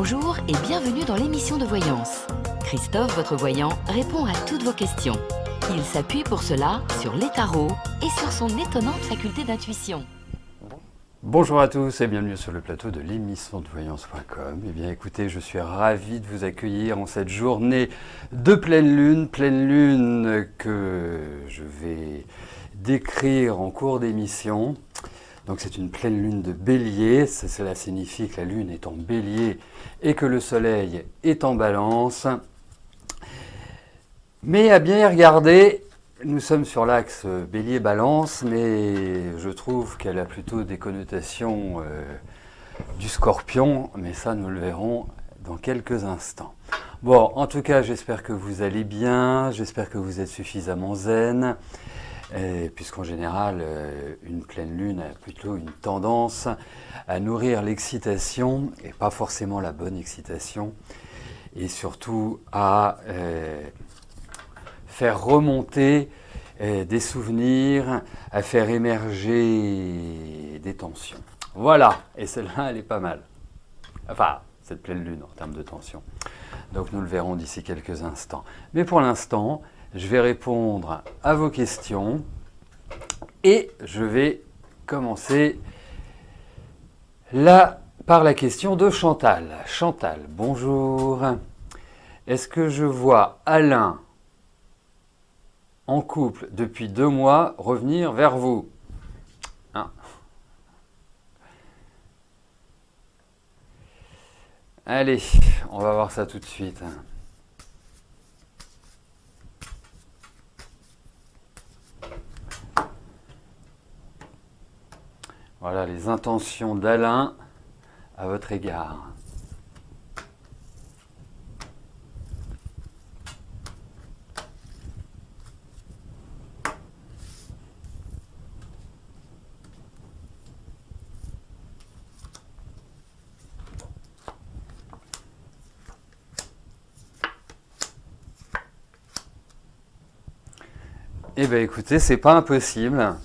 Bonjour et bienvenue dans l'émission de voyance. Christophe, votre voyant, répond à toutes vos questions. Il s'appuie pour cela sur les tarots et sur son étonnante faculté d'intuition. Bonjour à tous et bienvenue sur le plateau de l'émission de voyance.com. Eh bien écoutez, je suis ravi de vous accueillir en cette journée de pleine lune que je vais décrire en cours d'émission. Donc c'est une pleine lune de bélier, cela signifie que la lune est en bélier et que le soleil est en balance. Mais à bien y regarder, nous sommes sur l'axe bélier-balance, mais je trouve qu'elle a plutôt des connotations du scorpion, mais ça nous le verrons dans quelques instants. Bon, en tout cas, j'espère que vous allez bien, j'espère que vous êtes suffisamment zen, puisqu'en général, une pleine lune a plutôt une tendance à nourrir l'excitation, et pas forcément la bonne excitation, et surtout à faire remonter des souvenirs, à faire émerger des tensions. Voilà, et celle-là, elle est pas mal. Enfin, cette pleine lune en termes de tension. Donc nous le verrons d'ici quelques instants. Mais pour l'instant, je vais répondre à vos questions et je vais commencer là par la question de Chantal. Chantal, bonjour. Est-ce que je vois Alain en couple depuis 2 mois revenir vers vous? Hein? Allez, on va voir ça tout de suite. Voilà les intentions d'Alain à votre égard. Eh bien écoutez, c'est pas impossible.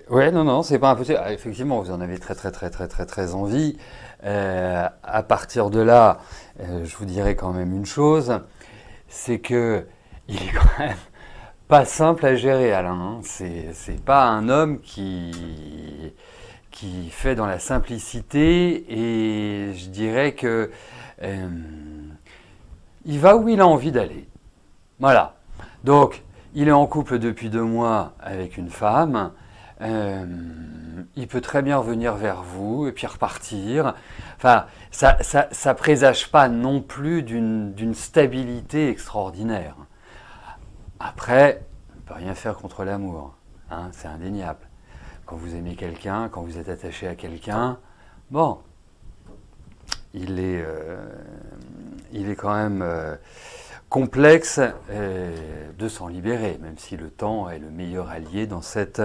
Ouais, non, c'est pas impossible. Ah, effectivement, vous en avez très envie. À partir de là, je vous dirais quand même une chose, c'est que il est quand même pas simple à gérer, Alain. Hein. C'est pas un homme qui fait dans la simplicité, et je dirais que il va où il a envie d'aller. Voilà. Donc, il est en couple depuis 2 mois avec une femme. Il peut très bien revenir vers vous et puis repartir. Enfin, ça présage pas non plus d'une stabilité extraordinaire. Après, on ne peut rien faire contre l'amour. Hein, c'est indéniable. Quand vous aimez quelqu'un, quand vous êtes attaché à quelqu'un, bon, il est quand même complexe de s'en libérer, même si le temps est le meilleur allié dans cette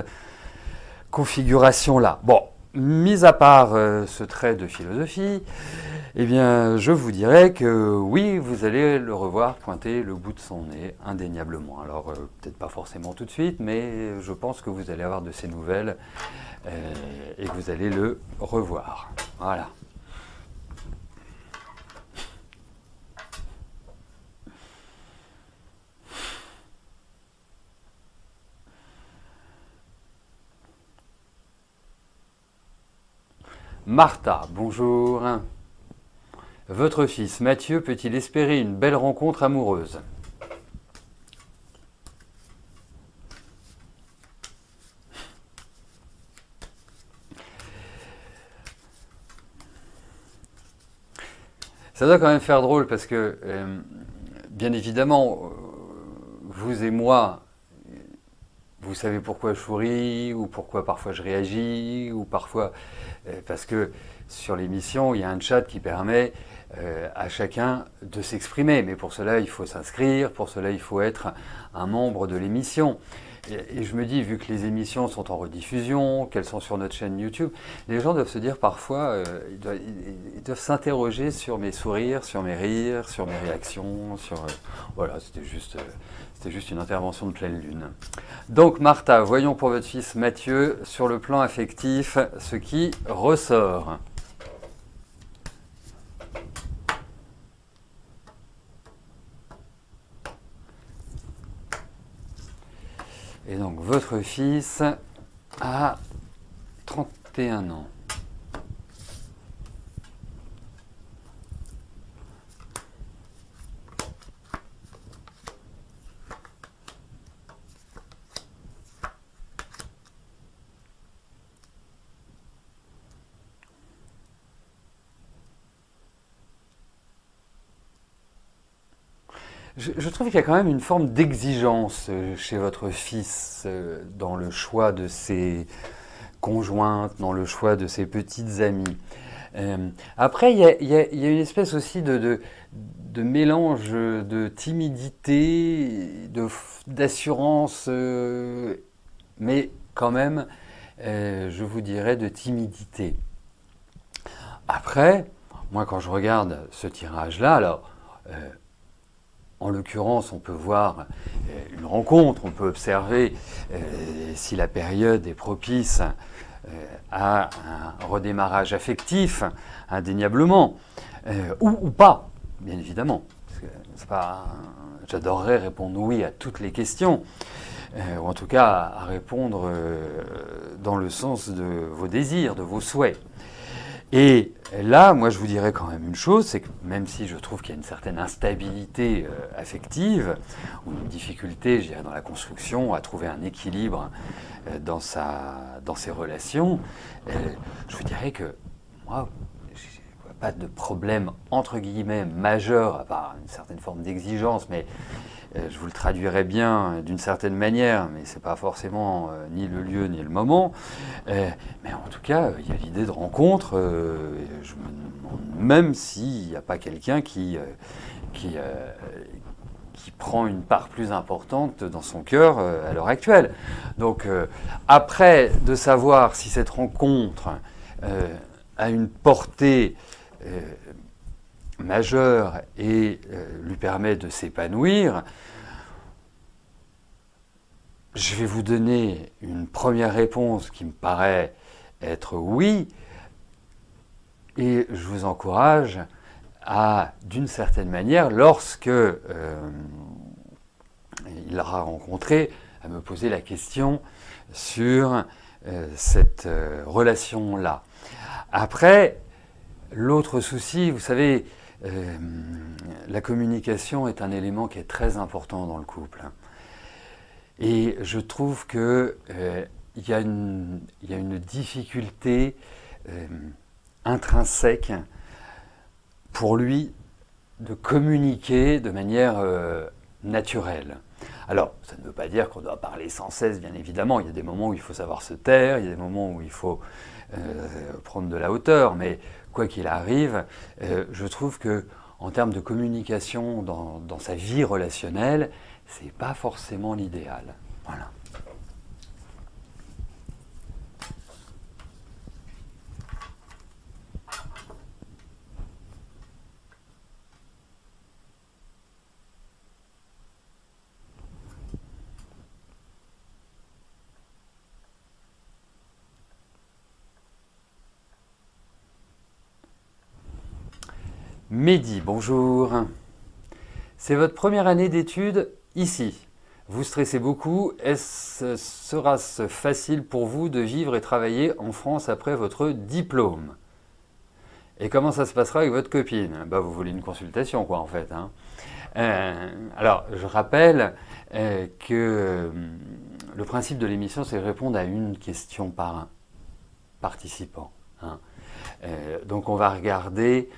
configuration-là. Bon, mis à part ce trait de philosophie, eh bien, je vous dirais que oui, vous allez le revoir pointer le bout de son nez, indéniablement. Alors, peut-être pas forcément tout de suite, mais je pense que vous allez avoir de ses nouvelles et que vous allez le revoir. Voilà. Martha, bonjour. Votre fils Mathieu peut-il espérer une belle rencontre amoureuse? Ça doit quand même faire drôle parce que, bien évidemment, vous et moi, vous savez pourquoi je souris, ou pourquoi parfois je réagis, ou parfois parce que sur l'émission, il y a un chat qui permet à chacun de s'exprimer. Mais pour cela, il faut s'inscrire, pour cela, il faut être un membre de l'émission. Et je me dis, vu que les émissions sont en rediffusion, qu'elles sont sur notre chaîne YouTube, les gens doivent se dire parfois, ils doivent s'interroger sur mes sourires, sur mes rires, sur mes réactions, sur... voilà, c'était juste une intervention de pleine lune. Donc Martha, voyons pour votre fils Mathieu, sur le plan affectif, ce qui ressort. Et donc, votre fils a 31 ans. Je trouve qu'il y a quand même une forme d'exigence chez votre fils dans le choix de ses conjointes, dans le choix de ses petites amies. Après, il y a une espèce aussi de mélange de timidité, d'assurance, mais quand même, je vous dirais, de timidité. Après, moi quand je regarde ce tirage-là, alors... en l'occurrence, on peut voir une rencontre, on peut observer si la période est propice à un redémarrage affectif, indéniablement, ou pas, bien évidemment. J'adorerais répondre oui à toutes les questions, ou en tout cas à répondre dans le sens de vos désirs, de vos souhaits. Et là, moi, je vous dirais quand même une chose, c'est que même si je trouve qu'il y a une certaine instabilité affective, ou une difficulté, je dirais, dans la construction, à trouver un équilibre dans ses relations, je vous dirais que moi, je ne vois pas de problème, entre guillemets, majeur, à part une certaine forme d'exigence, mais je vous le traduirais bien d'une certaine manière, mais ce n'est pas forcément ni le lieu ni le moment. Mais en tout cas, il y a l'idée de rencontre. Je me demande même s'il n'y a pas quelqu'un qui prend une part plus importante dans son cœur à l'heure actuelle. Donc après, de savoir si cette rencontre a une portée majeure et lui permet de s'épanouir, je vais vous donner une première réponse qui me paraît être oui, et je vous encourage à, d'une certaine manière, lorsque il l'aura rencontré, à me poser la question sur cette relation-là. Après, l'autre souci, vous savez, la communication est un élément qui est très important dans le couple. Et je trouve qu'il y a une difficulté intrinsèque pour lui de communiquer de manière naturelle. Alors, ça ne veut pas dire qu'on doit parler sans cesse, bien évidemment. Il y a des moments où il faut savoir se taire, il y a des moments où il faut prendre de la hauteur, mais quoi qu'il arrive, je trouve que en termes de communication dans sa vie relationnelle, c'est pas forcément l'idéal. Voilà. Mehdi, bonjour. C'est votre première année d'études ici. Vous stressez beaucoup. Sera-ce facile pour vous de vivre et travailler en France après votre diplôme? Et comment ça se passera avec votre copine? Bah, vous voulez une consultation, quoi, en fait. Hein. Alors, je rappelle que le principe de l'émission, c'est répondre à une question par participant. Hein. Donc, on va regarder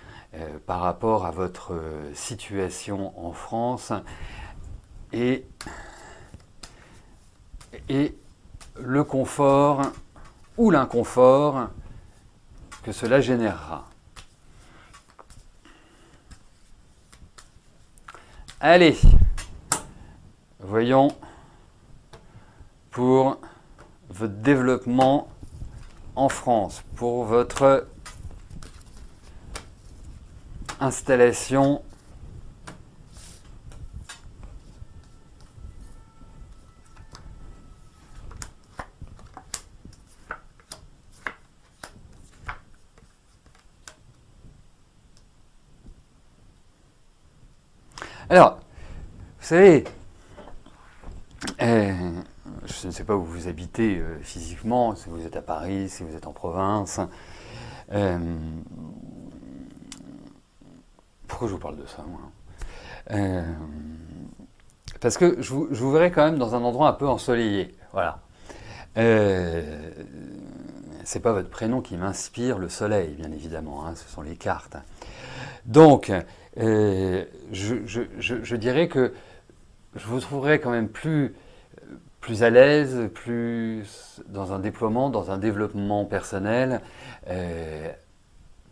par rapport à votre situation en France et le confort ou l'inconfort que cela générera. Allez, voyons pour votre développement en France, pour votre installation Alors, vous savez, je je ne sais pas où vous habitez physiquement, si vous êtes à Paris, si vous êtes en province. Pourquoi je vous parle de ça, moi? Parce que je vous verrai quand même dans un endroit un peu ensoleillé. Voilà. C'est pas votre prénom qui m'inspire le soleil, bien évidemment, hein, ce sont les cartes. Donc, je dirais que je vous trouverai quand même plus à l'aise, plus dans un déploiement, dans un développement personnel,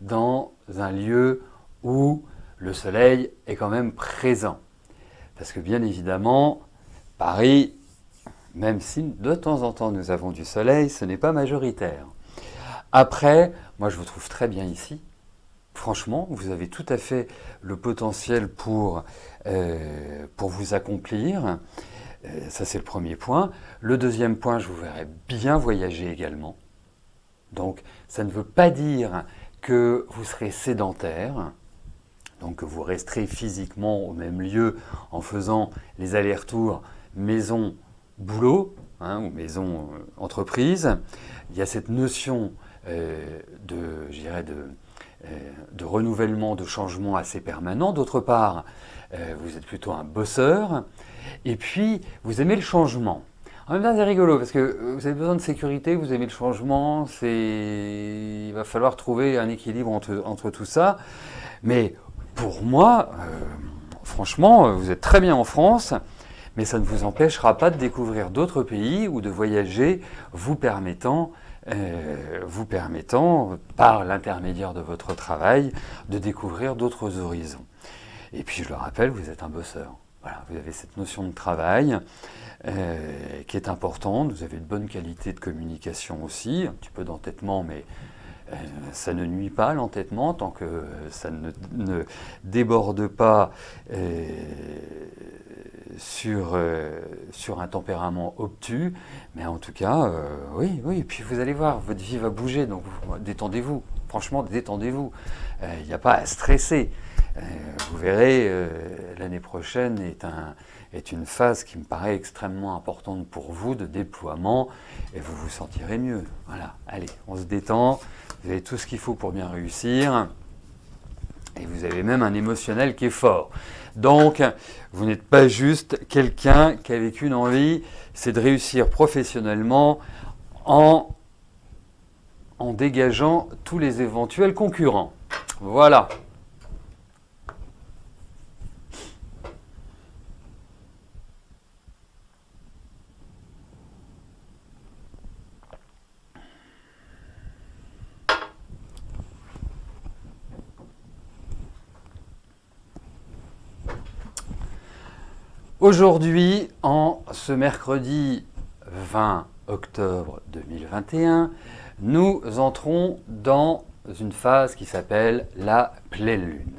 dans un lieu où le soleil est quand même présent. Parce que bien évidemment, Paris, même si de temps en temps nous avons du soleil, ce n'est pas majoritaire. Après, moi je vous trouve très bien ici. Franchement, vous avez tout à fait le potentiel pour vous accomplir. Ça, c'est le premier point. Le deuxième point, je vous verrai bien voyager également. Donc, ça ne veut pas dire que vous serez sédentaire, donc que vous resterez physiquement au même lieu en faisant les allers-retours maison-boulot, hein, ou maison-entreprise. Il y a cette notion de renouvellement, de changement assez permanent. D'autre part, vous êtes plutôt un bosseur. Et puis, vous aimez le changement. En même temps, c'est rigolo parce que vous avez besoin de sécurité, vous aimez le changement. Il va falloir trouver un équilibre entre tout ça. Mais pour moi, franchement, vous êtes très bien en France, mais ça ne vous empêchera pas de découvrir d'autres pays ou de voyager vous permettant, par l'intermédiaire de votre travail, de découvrir d'autres horizons. Et puis, je le rappelle, vous êtes un bosseur. Voilà, vous avez cette notion de travail qui est importante. Vous avez une bonne qualité de communication aussi, un petit peu d'entêtement, mais ça ne nuit pas l'entêtement tant que ça ne déborde pas sur un tempérament obtus. Mais en tout cas, oui. Et puis vous allez voir, votre vie va bouger, donc détendez-vous. Franchement, détendez-vous. Il n'y a pas à stresser. Vous verrez, l'année prochaine est une phase qui me paraît extrêmement importante pour vous, de déploiement, et vous vous sentirez mieux. Voilà, allez, on se détend, vous avez tout ce qu'il faut pour bien réussir, et vous avez même un émotionnel qui est fort. Donc, vous n'êtes pas juste quelqu'un qui a vécu une envie, c'est de réussir professionnellement en dégageant tous les éventuels concurrents. Voilà. Aujourd'hui, en ce mercredi 20 octobre 2021, nous entrons dans une phase qui s'appelle la pleine lune.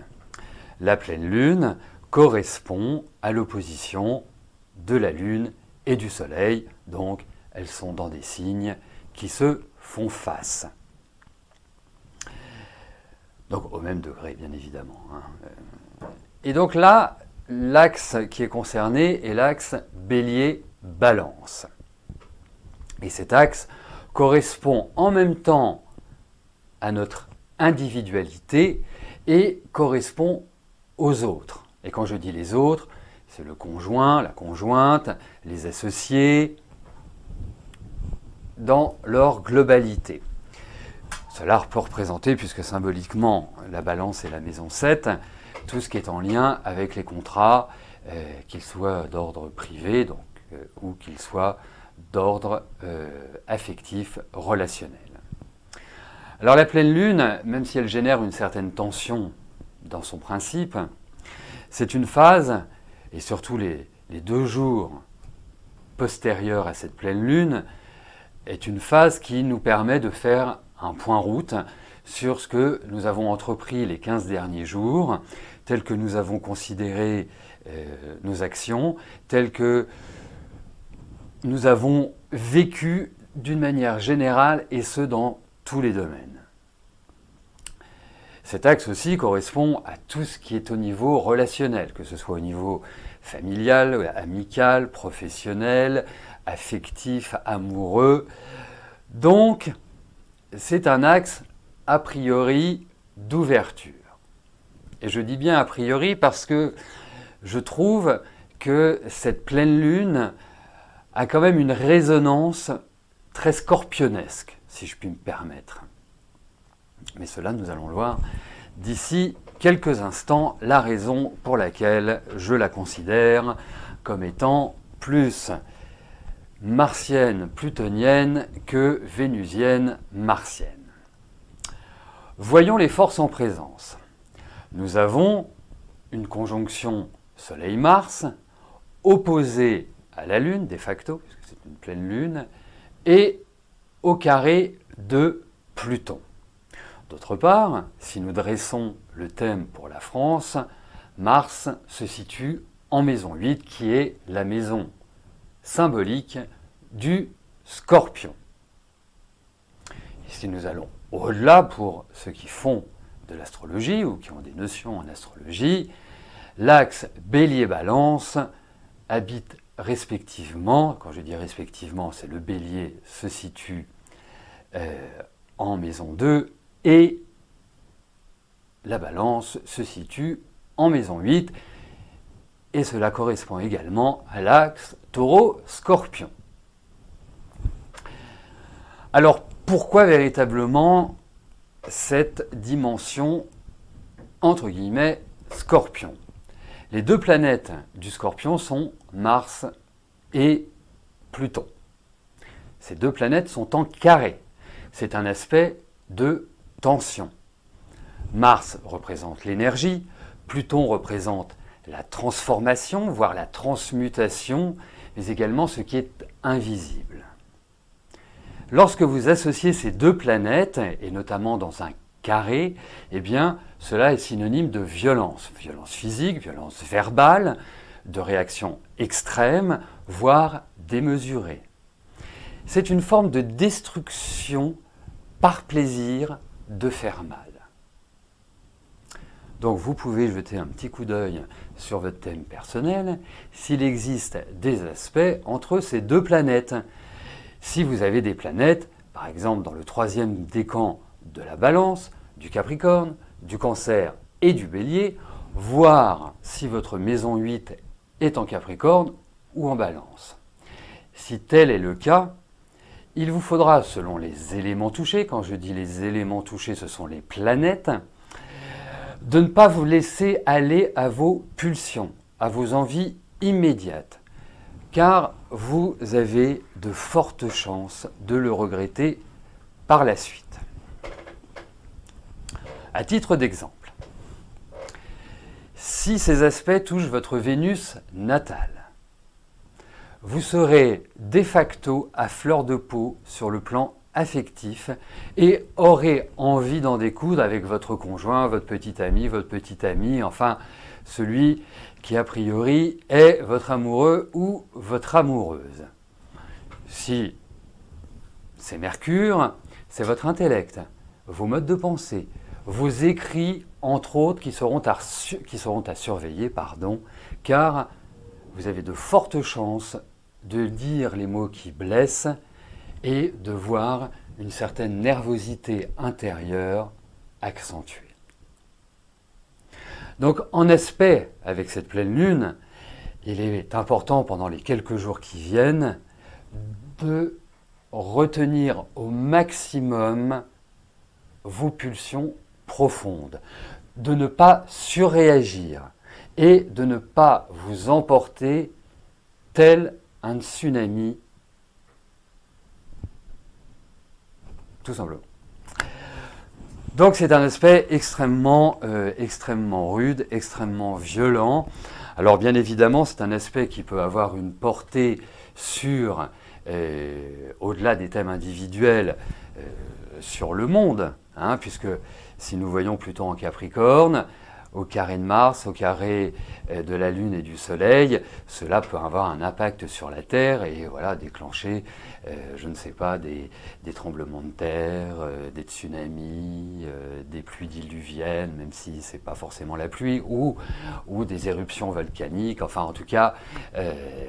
La pleine lune correspond à l'opposition de la lune et du soleil, donc elles sont dans des signes qui se font face. Donc au même degré, bien évidemment. Et donc là, l'axe qui est concerné est l'axe Bélier-Balance. Et cet axe correspond en même temps à notre individualité et correspond aux autres. Et quand je dis les autres, c'est le conjoint, la conjointe, les associés, dans leur globalité. Cela peut représenter, puisque symboliquement la balance est la maison 7, tout ce qui est en lien avec les contrats, qu'ils soient d'ordre privé ou qu'ils soient d'ordre affectif, relationnel. Alors la pleine lune, même si elle génère une certaine tension dans son principe, c'est une phase, et surtout les 2 jours postérieurs à cette pleine lune, est une phase qui nous permet de faire un point route sur ce que nous avons entrepris les 15 derniers jours, tel que nous avons considéré nos actions, tel que nous avons vécu d'une manière générale, et ce dans tous les domaines. Cet axe aussi correspond à tout ce qui est au niveau relationnel, que ce soit au niveau familial, amical, professionnel, affectif, amoureux. Donc, c'est un axe a priori d'ouverture. Et je dis bien a priori parce que je trouve que cette pleine lune a quand même une résonance très scorpionesque, si je puis me permettre. Mais cela, nous allons le voir d'ici quelques instants, la raison pour laquelle je la considère comme étant plus martienne, plutonienne que vénusienne, martienne. Voyons les forces en présence. Nous avons une conjonction Soleil-Mars opposée à la Lune, de facto, puisque c'est une pleine Lune, et au carré de Pluton. D'autre part, si nous dressons le thème pour la France, Mars se situe en maison 8, qui est la maison symbolique du Scorpion. Et si nous allons au-delà, pour ceux qui font de l'astrologie ou qui ont des notions en astrologie, l'axe Bélier-Balance habite respectivement, quand je dis respectivement, c'est le Bélier se situe en maison 2 et la Balance se situe en maison 8 et cela correspond également à l'axe Taureau-Scorpion. Alors, pourquoi véritablement cette dimension, entre guillemets, Scorpion? Les deux planètes du Scorpion sont Mars et Pluton. Ces deux planètes sont en carré. C'est un aspect de tension. Mars représente l'énergie, Pluton représente la transformation, voire la transmutation, mais également ce qui est invisible. Lorsque vous associez ces deux planètes, et notamment dans un carré, eh bien, cela est synonyme de violence. Violence physique, violence verbale, de réaction extrême, voire démesurée. C'est une forme de destruction par plaisir de faire mal. Donc vous pouvez jeter un petit coup d'œil sur votre thème personnel s'il existe des aspects entre ces deux planètes. Si vous avez des planètes, par exemple dans le troisième décan de la Balance, du Capricorne, du Cancer et du Bélier, voir si votre maison 8 est en Capricorne ou en Balance. Si tel est le cas, il vous faudra, selon les éléments touchés, quand je dis les éléments touchés, ce sont les planètes, de ne pas vous laisser aller à vos pulsions, à vos envies immédiates, car vous avez de fortes chances de le regretter par la suite. À titre d'exemple, si ces aspects touchent votre Vénus natale, vous serez de facto à fleur de peau sur le plan affectif et aurez envie d'en découdre avec votre conjoint, votre petit ami, votre petite amie, enfin celui qui a priori est votre amoureux ou votre amoureuse. Si c'est Mercure, c'est votre intellect, vos modes de pensée, vos écrits, entre autres, qui seront à surveiller, car vous avez de fortes chances de dire les mots qui blessent et de voir une certaine nervosité intérieure accentuée. Donc en aspect avec cette pleine lune, il est important pendant les quelques jours qui viennent de retenir au maximum vos pulsions profondes, de ne pas surréagir et de ne pas vous emporter tel un tsunami, tout simplement. Donc c'est un aspect extrêmement rude, extrêmement violent. Alors bien évidemment, c'est un aspect qui peut avoir une portée sur, au-delà des thèmes individuels, sur le monde, puisque si nous voyons Pluton en Capricorne, au carré de Mars, au carré de la Lune et du Soleil, cela peut avoir un impact sur la Terre et voilà, déclencher, je ne sais pas, des tremblements de terre, des tsunamis, des pluies diluviennes, même si ce n'est pas forcément la pluie, ou des éruptions volcaniques. Enfin, en tout cas,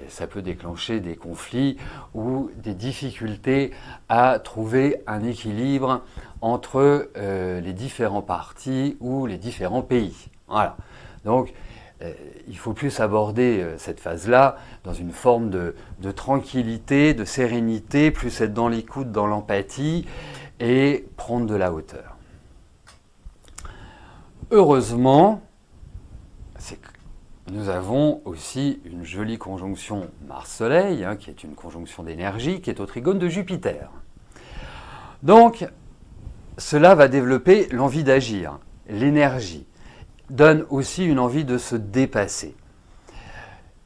ça peut déclencher des conflits ou des difficultés à trouver un équilibre entre les différents partis ou les différents pays. Voilà. Donc, il faut plus aborder cette phase-là dans une forme de tranquillité, de sérénité, plus être dans l'écoute, dans l'empathie et prendre de la hauteur. Heureusement, nous avons aussi une jolie conjonction Mars-Soleil, hein, qui est une conjonction d'énergie, qui est au trigone de Jupiter. Donc, cela va développer l'envie d'agir, l'énergie, donne aussi une envie de se dépasser.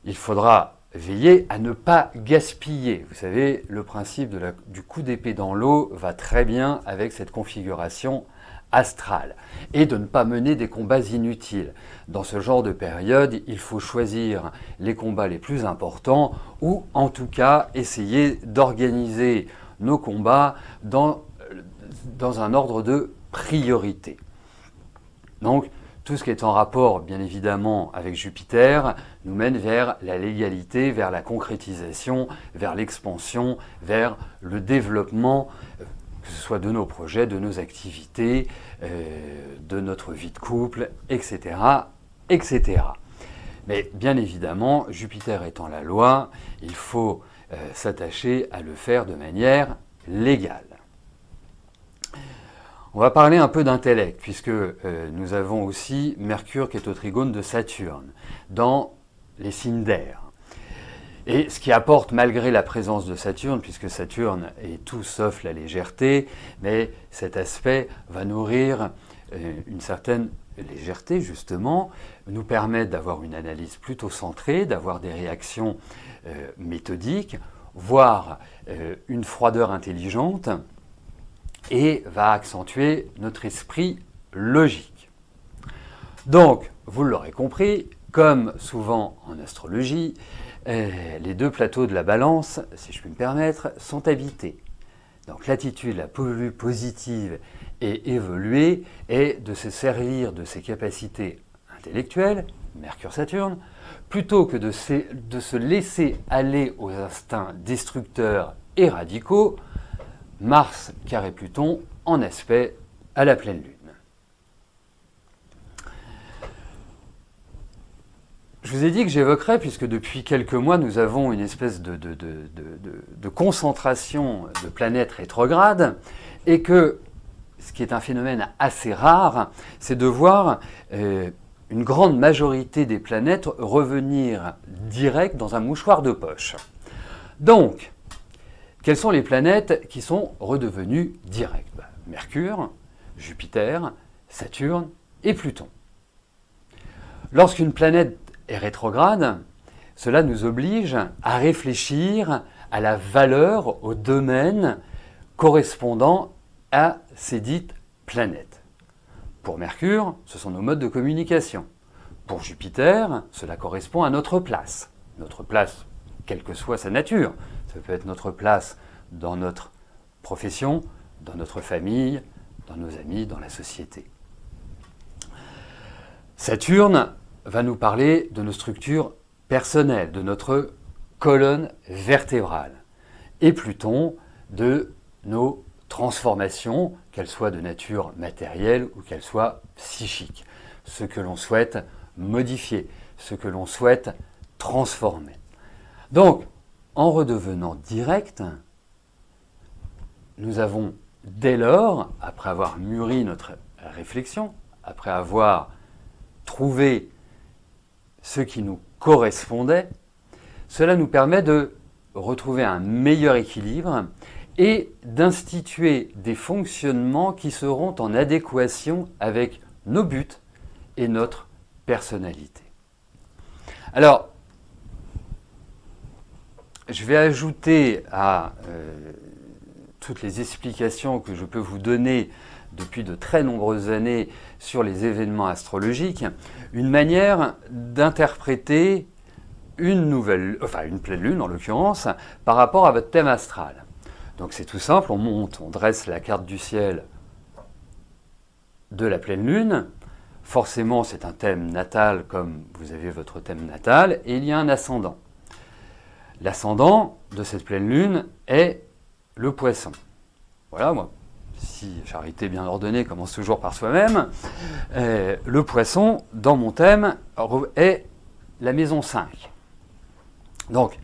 Il faudra veiller à ne pas gaspiller. Vous savez, le principe du coup d'épée dans l'eau va très bien avec cette configuration astrale. Et de ne pas mener des combats inutiles. Dans ce genre de période, il faut choisir les combats les plus importants ou en tout cas essayer d'organiser nos combats dans un ordre de priorité. Donc, tout ce qui est en rapport, bien évidemment, avec Jupiter, nous mène vers la légalité, vers la concrétisation, vers l'expansion, vers le développement, que ce soit de nos projets, de nos activités, de notre vie de couple, etc., etc. Mais bien évidemment, Jupiter étant la loi, il faut s'attacher à le faire de manière légale. On va parler un peu d'intellect, puisque nous avons aussi Mercure qui est au trigone de Saturne, dans les signes d'air. Et ce qui apporte, malgré la présence de Saturne, puisque Saturne est tout sauf la légèreté, mais cet aspect va nourrir une certaine légèreté, justement, nous permettre d'avoir une analyse plutôt centrée, d'avoir des réactions méthodiques, voire une froideur intelligente, et va accentuer notre esprit logique. Donc, vous l'aurez compris, comme souvent en astrologie, les deux plateaux de la balance, si je puis me permettre, sont habités. Donc l'attitude la plus positive et évoluée est de se servir de ses capacités intellectuelles, Mercure-Saturne, plutôt que de se laisser aller aux instincts destructeurs et radicaux, Mars carré Pluton en aspect à la pleine lune. Je vous ai dit que j'évoquerais, puisque depuis quelques mois nous avons une espèce de concentration de planètes rétrogrades, et que ce qui est un phénomène assez rare, c'est de voir une grande majorité des planètes revenir direct dans un mouchoir de poche. Donc, quelles sont les planètes qui sont redevenues directes? Mercure, Jupiter, Saturne et Pluton. Lorsqu'une planète est rétrograde, cela nous oblige à réfléchir à la valeur, au domaine correspondant à ces dites planètes. Pour Mercure, ce sont nos modes de communication. Pour Jupiter, cela correspond à notre place. Notre place, quelle que soit sa nature. Ça peut être notre place dans notre profession, dans notre famille, dans nos amis, dans la société. Saturne va nous parler de nos structures personnelles, de notre colonne vertébrale. Et Pluton de nos transformations, qu'elles soient de nature matérielle ou qu'elles soient psychiques. Ce que l'on souhaite modifier, ce que l'on souhaite transformer. Donc, en redevenant direct, nous avons dès lors, après avoir mûri notre réflexion, après avoir trouvé ce qui nous correspondait, cela nous permet de retrouver un meilleur équilibre et d'instituer des fonctionnements qui seront en adéquation avec nos buts et notre personnalité. Alors, je vais ajouter à toutes les explications que je peux vous donner depuis de très nombreuses années sur les événements astrologiques, une manière d'interpréter une pleine lune en l'occurrence, par rapport à votre thème astral. Donc c'est tout simple, on dresse la carte du ciel de la pleine lune. Forcément, c'est un thème natal comme vous avez votre thème natal, et il y a un ascendant. L'ascendant de cette pleine lune est le poisson. Voilà, moi, si charité bien ordonnée commence toujours par soi-même, le poisson, dans mon thème, est la maison 5. Donc,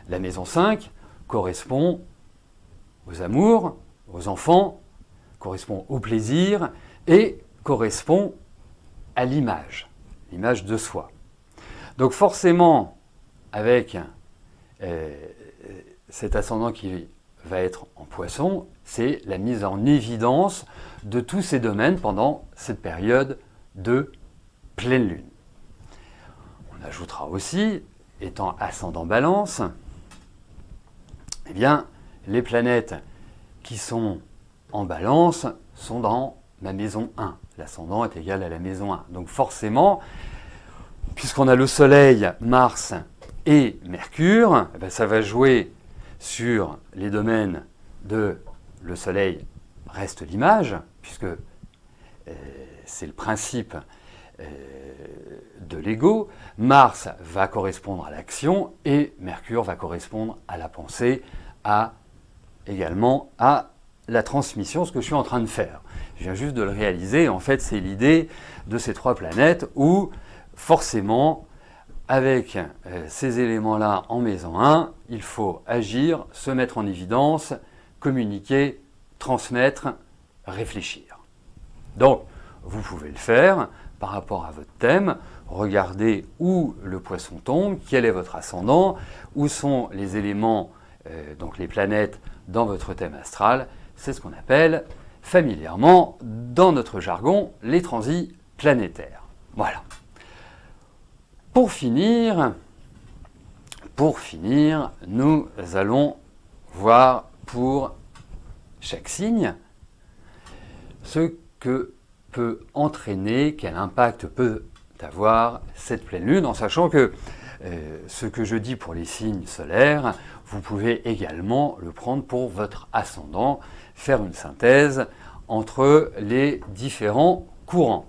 la maison 5 correspond aux amours, aux enfants, correspond au plaisir et correspond à l'image de soi. Donc forcément, avec cet ascendant qui va être en poisson, c'est la mise en évidence de tous ces domaines pendant cette période de pleine lune. On ajoutera aussi, étant ascendant balance, eh bien, les planètes qui sont en balance sont dans ma maison 1. L'ascendant est égal à la maison 1. Donc forcément, puisqu'on a le Soleil, Mars et Mercure, eh bien, ça va jouer sur les domaines de le Soleil reste l'image, puisque c'est le principe de l'ego. Mars va correspondre à l'action et Mercure va correspondre à la pensée, également à la transmission, ce que je suis en train de faire. Je viens juste de le réaliser. En fait, c'est l'idée de ces trois planètes où, forcément, avec ces éléments-là en maison 1, il faut agir, se mettre en évidence, communiquer, transmettre, réfléchir. Donc, vous pouvez le faire par rapport à votre thème. Regardez où le poisson tombe, quel est votre ascendant, où sont les éléments, donc les planètes, dans votre thème astral. C'est ce qu'on appelle familièrement, dans notre jargon, les transits planétaires. Voilà. Pour finir, nous allons voir pour chaque signe ce que peut entraîner, quel impact peut avoir cette pleine lune, en sachant que ce que je dis pour les signes solaires, vous pouvez également le prendre pour votre ascendant, faire une synthèse entre les différents courants.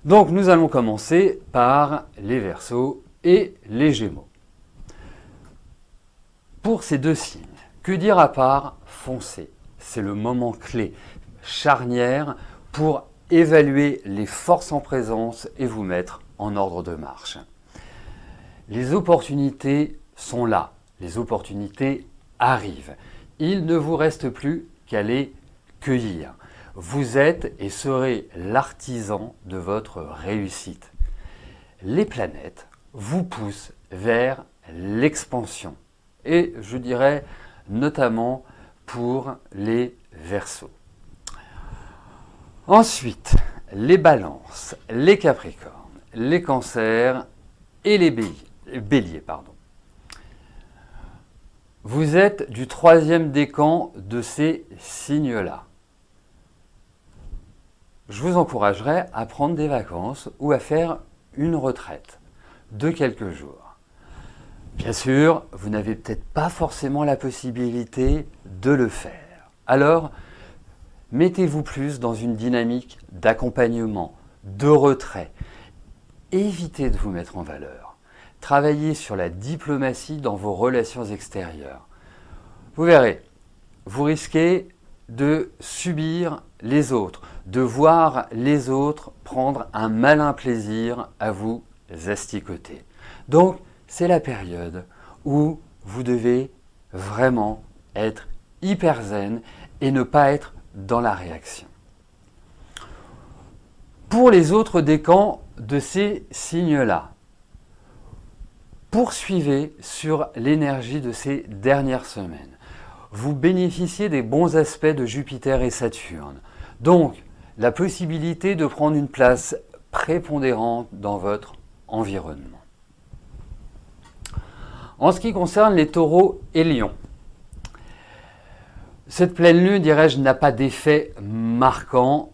Donc nous allons commencer par les Verseaux et les Gémeaux. Pour ces deux signes, que dire à part foncer? C'est le moment clé, charnière, pour évaluer les forces en présence et vous mettre en ordre de marche. Les opportunités sont là, les opportunités arrivent. Il ne vous reste plus qu'à les cueillir. Vous êtes et serez l'artisan de votre réussite. Les planètes vous poussent vers l'expansion. Et je dirais notamment pour les Verseaux. Ensuite, les Balances, les Capricornes, les Cancers et les Béliers. Vous êtes du troisième décan de ces signes-là. Je vous encouragerais à prendre des vacances ou à faire une retraite de quelques jours. Bien sûr, vous n'avez peut-être pas forcément la possibilité de le faire. Alors, mettez-vous plus dans une dynamique d'accompagnement, de retrait. Évitez de vous mettre en valeur. Travaillez sur la diplomatie dans vos relations extérieures. Vous verrez, vous risquez de subir les autres, de voir les autres prendre un malin plaisir à vous asticoter. Donc, c'est la période où vous devez vraiment être hyper zen et ne pas être dans la réaction. Pour les autres décans de ces signes-là, poursuivez sur l'énergie de ces dernières semaines. Vous bénéficiez des bons aspects de Jupiter et Saturne. Donc, la possibilité de prendre une place prépondérante dans votre environnement. En ce qui concerne les Taureaux et Lions, Cette pleine lune, dirais-je, n'a pas d'effet marquant,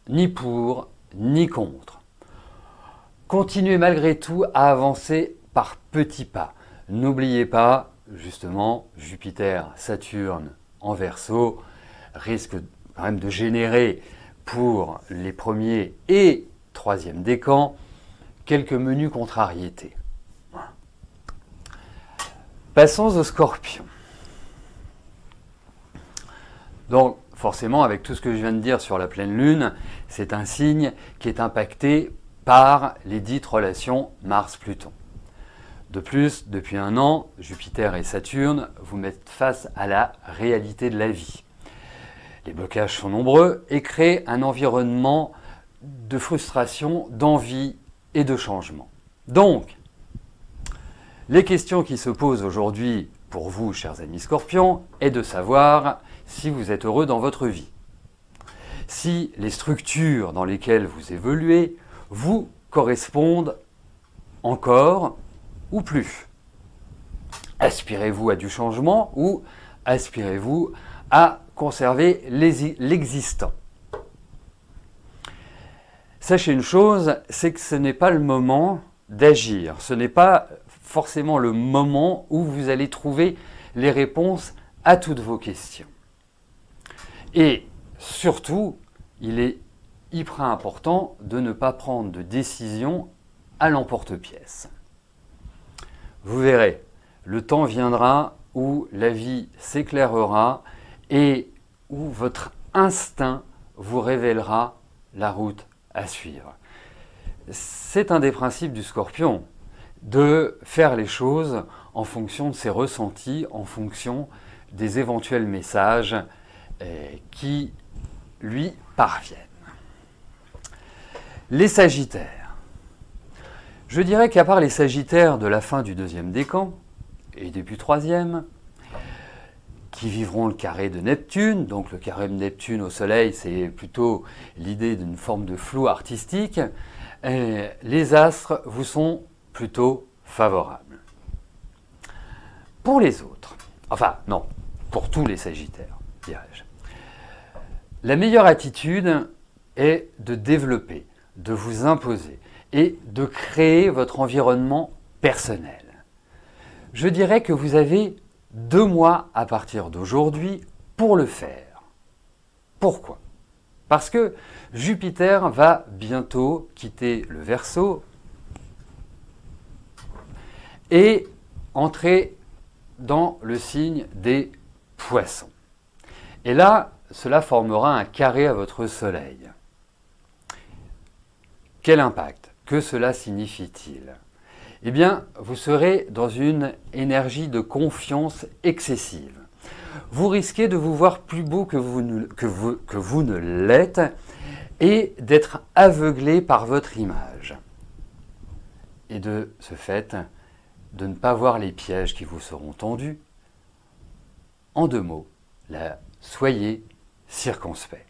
ni pour, ni contre. Continuez malgré tout à avancer par petits pas. N'oubliez pas, justement, Jupiter, Saturne en Verseau risque quand même de générer pour les premiers et troisième décans quelques menues contrariétés. Passons au Scorpion. Donc, forcément, avec tout ce que je viens de dire sur la pleine lune, c'est un signe qui est impacté par les dites relations Mars-Pluton. De plus, depuis un an, Jupiter et Saturne vous mettent face à la réalité de la vie. Les blocages sont nombreux et créent un environnement de frustration, d'envie et de changement. Donc, les questions qui se posent aujourd'hui pour vous, chers amis Scorpions, est de savoir si vous êtes heureux dans votre vie. Si les structures dans lesquelles vous évoluez vous correspondent encore ou plus. Aspirez-vous à du changement ou aspirez-vous à conserver l'existant? Sachez une chose, c'est que ce n'est pas le moment d'agir. Ce n'est pas forcément le moment où vous allez trouver les réponses à toutes vos questions. Et surtout, il est hyper important de ne pas prendre de décision à l'emporte-pièce. Vous verrez, le temps viendra où la vie s'éclairera et où votre instinct vous révélera la route à suivre. C'est un des principes du Scorpion, de faire les choses en fonction de ses ressentis, en fonction des éventuels messages qui lui parviennent. Les Sagittaires. Je dirais qu'à part les Sagittaires de la fin du deuxième décan et début troisième, qui vivront le carré de Neptune, donc le carré de Neptune au Soleil, c'est plutôt l'idée d'une forme de flou artistique, les astres vous sont plutôt favorables. Pour les autres, enfin non, pour tous les Sagittaires, dirais-je, la meilleure attitude est de développer, de vous imposer et de créer votre environnement personnel. Je dirais que vous avez 2 mois à partir d'aujourd'hui pour le faire. Pourquoi? Parce que Jupiter va bientôt quitter le Verseau et entrer dans le signe des Poissons. Et là, cela formera un carré à votre Soleil. Quel impact? Que cela signifie-t-il? Eh bien, vous serez dans une énergie de confiance excessive. Vous risquez de vous voir plus beau que vous ne l'êtes et d'être aveuglé par votre image. Et de ce fait, de ne pas voir les pièges qui vous seront tendus. En 2 mots, soyez circonspect.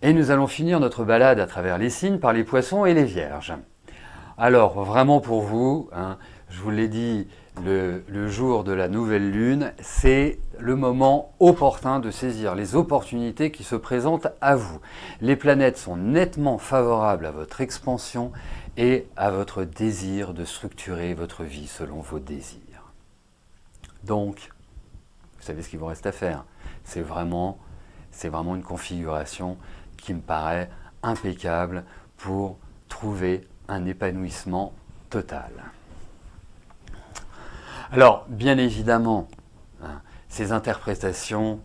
Et nous allons finir notre balade à travers les signes par les Poissons et les Vierges. Alors, vraiment pour vous, je vous l'ai dit, le jour de la nouvelle lune, c'est le moment opportun de saisir les opportunités qui se présentent à vous. Les planètes sont nettement favorables à votre expansion et à votre désir de structurer votre vie selon vos désirs. Donc, vous savez ce qu'il vous reste à faire. C'est vraiment une configuration qui me paraît impeccable pour trouver un épanouissement total. Alors, bien évidemment, ces interprétations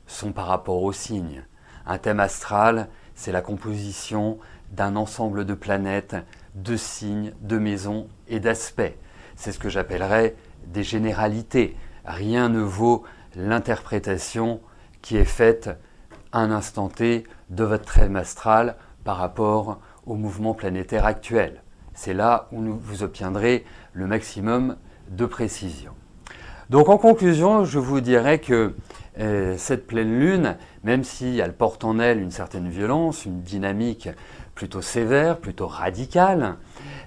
sont par rapport aux signes. Un thème astral, c'est la composition d'un ensemble de planètes, de signes, de maisons et d'aspects. C'est ce que j'appellerais des généralités. Rien ne vaut l'interprétation qui est faite à un instant T de votre thème astral par rapport au mouvement planétaire actuel. C'est là où vous obtiendrez le maximum de précision. Donc en conclusion, je vous dirais que cette pleine lune, même si elle porte en elle une certaine violence, une dynamique plutôt sévère, plutôt radicale,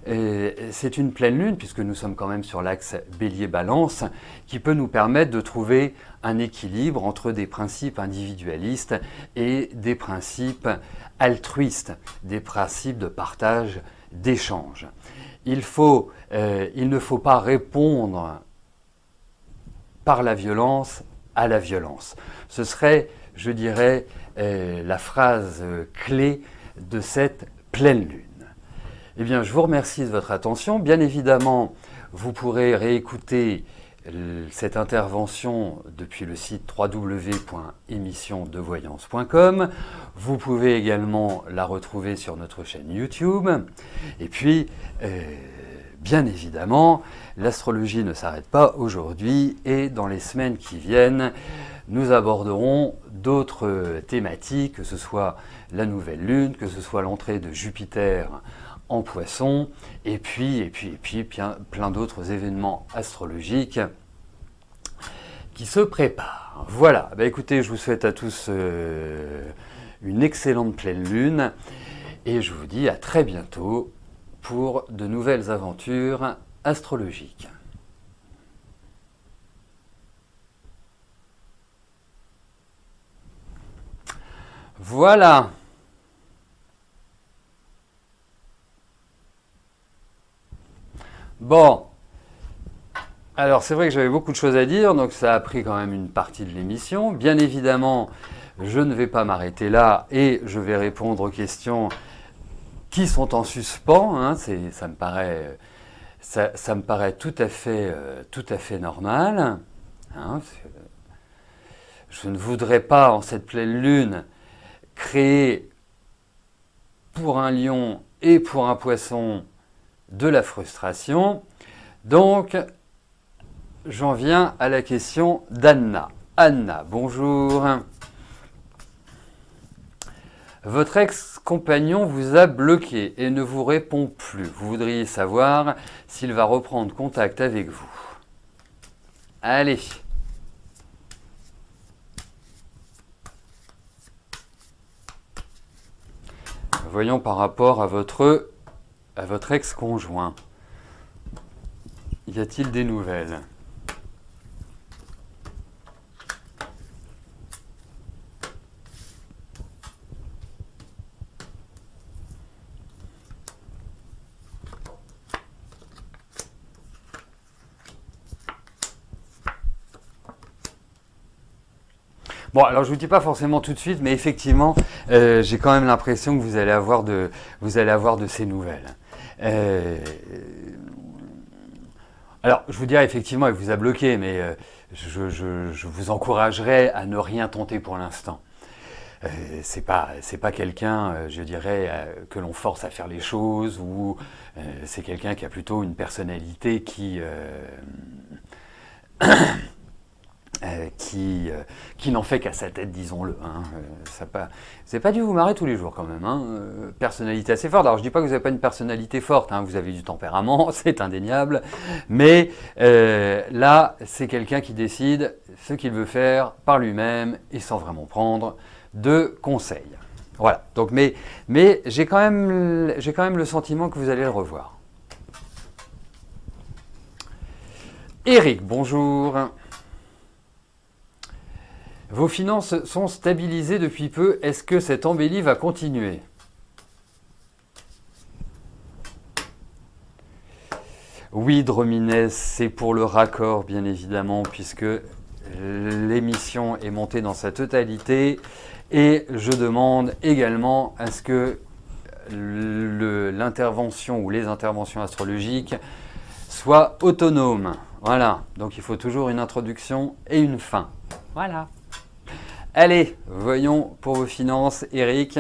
c'est une pleine lune, puisque nous sommes quand même sur l'axe Bélier-Balance, qui peut nous permettre de trouver un équilibre entre des principes individualistes et des principes altruistes, des principes de partage, d'échange. Il ne faut pas répondre par la violence à la violence. Ce serait, je dirais, la phrase clé de cette pleine lune. Eh bien, je vous remercie de votre attention. Bien évidemment, vous pourrez réécouter cette intervention depuis le site www.émissiondevoyance.com. Vous pouvez également la retrouver sur notre chaîne YouTube. Et puis, bien évidemment, l'astrologie ne s'arrête pas aujourd'hui et dans les semaines qui viennent, nous aborderons d'autres thématiques, que ce soit la nouvelle lune, que ce soit l'entrée de Jupiter en Poisson, et puis plein d'autres événements astrologiques qui se préparent. Voilà, écoutez, je vous souhaite à tous une excellente pleine lune, et je vous dis à très bientôt pour de nouvelles aventures astrologiques. Voilà. Bon, alors c'est vrai que j'avais beaucoup de choses à dire, donc ça a pris quand même une partie de l'émission. Bien évidemment, je ne vais pas m'arrêter là et je vais répondre aux questions qui sont en suspens. Hein, ça me paraît tout à fait normal. Hein, je ne voudrais pas, en cette pleine lune, créer pour un lion et pour un poisson de la frustration. Donc, j'en viens à la question d'Anna. Anna, bonjour. Votre ex-compagnon vous a bloqué et ne vous répond plus. Vous voudriez savoir s'il va reprendre contact avec vous. Allez. Voyons par rapport à votre ex-conjoint. Y a-t-il des nouvelles ? Bon, alors je ne vous dis pas forcément tout de suite, mais effectivement, j'ai quand même l'impression que vous allez avoir de ces nouvelles. Alors, je vous dirais effectivement, il vous a bloqué, mais je vous encouragerais à ne rien tenter pour l'instant. C'est pas quelqu'un, je dirais, que l'on force à faire les choses, ou c'est quelqu'un qui a plutôt une personnalité qui n'en fait qu'à sa tête, disons-le. Hein. C'est pas dû vous marrer tous les jours quand même. Hein. Personnalité assez forte. Alors je dis pas que vous n'avez pas une personnalité forte, hein. Vous avez du tempérament, c'est indéniable. Mais là, c'est quelqu'un qui décide ce qu'il veut faire par lui-même et sans vraiment prendre de conseils. Voilà. Donc, mais j'ai quand même le sentiment que vous allez le revoir. Eric, bonjour. Vos finances sont stabilisées depuis peu. Est-ce que cette embellie va continuer? Oui, Dromines, c'est pour le raccord, bien évidemment, puisque l'émission est montée dans sa totalité. Et je demande également à ce que l'intervention ou les interventions astrologiques soient autonomes. Voilà, donc il faut toujours une introduction et une fin. Voilà. Allez, voyons pour vos finances, Eric.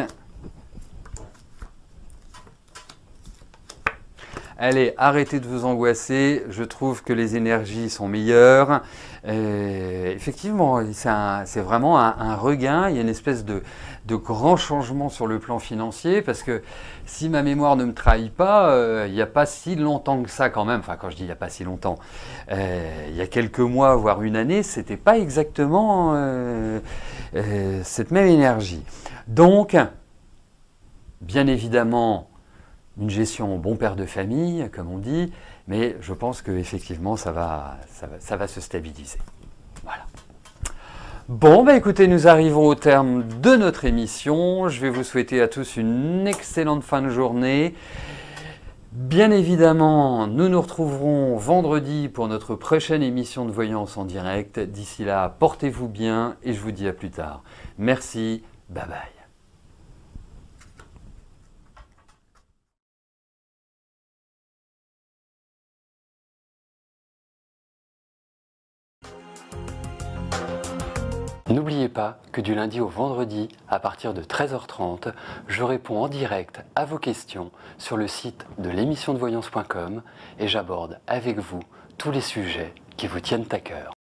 Allez, arrêtez de vous angoisser. Je trouve que les énergies sont meilleures. Effectivement, c'est vraiment un regain, il y a une espèce de grand changement sur le plan financier, parce que si ma mémoire ne me trahit pas, il n'y a pas si longtemps que ça quand même, enfin quand je dis il n'y a pas si longtemps, il y a quelques mois, voire une année, c'était pas exactement cette même énergie. Donc, bien évidemment, une gestion bon père de famille, comme on dit, mais je pense qu'effectivement, ça va se stabiliser. Voilà. Bon, bah écoutez, nous arrivons au terme de notre émission. Je vais vous souhaiter à tous une excellente fin de journée. Bien évidemment, nous nous retrouverons vendredi pour notre prochaine émission de voyance en direct. D'ici là, portez-vous bien et je vous dis à plus tard. Merci, bye bye. N'oubliez pas que du lundi au vendredi, à partir de 13h30, je réponds en direct à vos questions sur le site de l'émissiondevoyance.com et j'aborde avec vous tous les sujets qui vous tiennent à cœur.